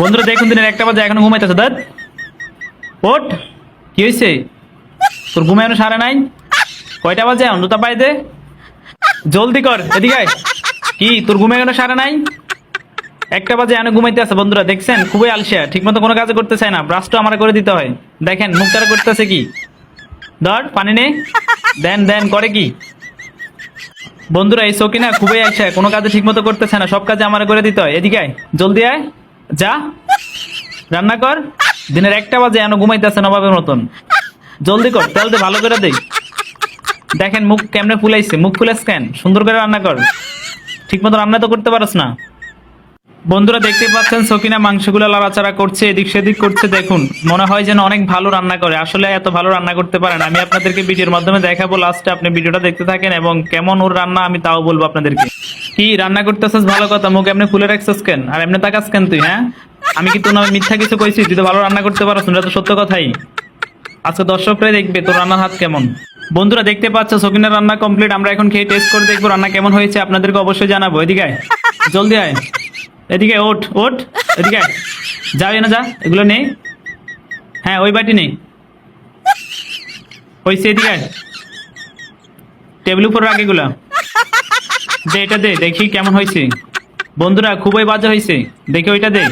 বন্ধুরা দেখুন দিনের 1টা বাজে এখনো ঘুমাইতেছে। দাদ ওঠ, কি হয়েছে তোর? ঘুমে এখনো সারে নাই? কয়টা বাজে এখন? জুতা পাই দে, জলদি কর, এদিকে আয়। কি তোর ঘুমে এখনো সারে নাই? 1টা বাজে এখনো ঘুমাইতে আছে। বন্ধুরা দেখছেন, খুবই আলসিয়া, ঠিক মতো কোনো কাজ করতে চায় না। ব্রাশটা আমার করে দিতে হয়। দেখেন মুখ তারা করতেছে কি। ধর পানি নে, দেন দেন করে কি। বন্ধুরা এই সকিনা খুবই আলসিয়া, কোনো কাজে ঠিক মতো করতেছে না, সব কাজে আমার করে দিতে হয়। এদিকে আয়, জলদি আয়, যা রান্না কর। দিনের 1টা বাজে এখনো ঘুমাইতেছে নবাবের মতন। জলদি কর, তেল দে ভালো করে দে। দেখেন মুখ কেমনে ফুলাইছে, মুখ ফুলাস কেন? সুন্দর করে রান্না কর, ঠিক মতো রান্না তো করতে পারস না। বন্ধুরা দেখতে পাচ্ছেন সকিনা মাংসগুলো লাড়াচাড়া করছে, এদিক সেদিক করছে। দেখুন মনে হয় যেন অনেক ভালো রান্না করে, আসলে এত ভালো রান্না করতে পারেন। আমি আপনাদেরকে ভিডিওর মাধ্যমে দেখাবো, লাস্টে আপনি ভিডিওটা দেখতে থাকেন এবং কেমন ওর রান্না আমি তাও বলবো আপনাদেরকে। কি রান্না করতেছিস? ভালো কথা, মুখ এমনি খুলে রাখছিস কেন আর এমনি তাকাস কেন তুই? হ্যাঁ, আমি কি তোর নামে মিথ্যা কিছু কইছি? তুই তো ভালো রান্না করতে পারস না, এটা তো সত্য কথাই। আজকে দর্শকরাই দেখবে তোর রান্নার হাত কেমন। বন্ধুরা দেখতে পাচ্ছ সকিনার রান্না কমপ্লিট। আমরা এখন খেয়ে টেস্ট করে দেখবো রান্না কেমন হয়েছে, আপনাদেরকে অবশ্যই জানাবো। এদিকে আয়, জলদি আয়, এদিকে ওঠ ওঠ, এদিকে আয়। যা না যা, এগুলো নেই। হ্যাঁ ওই বাটি নেই, হয়েছে। এদিকে আয়, টেবিল উপর রাখ এগুলা। দে এটা দে, দেখি কেমন হয়েছে। বন্ধুরা খুবই বাজে হয়েছে, দেখে ওইটা দে।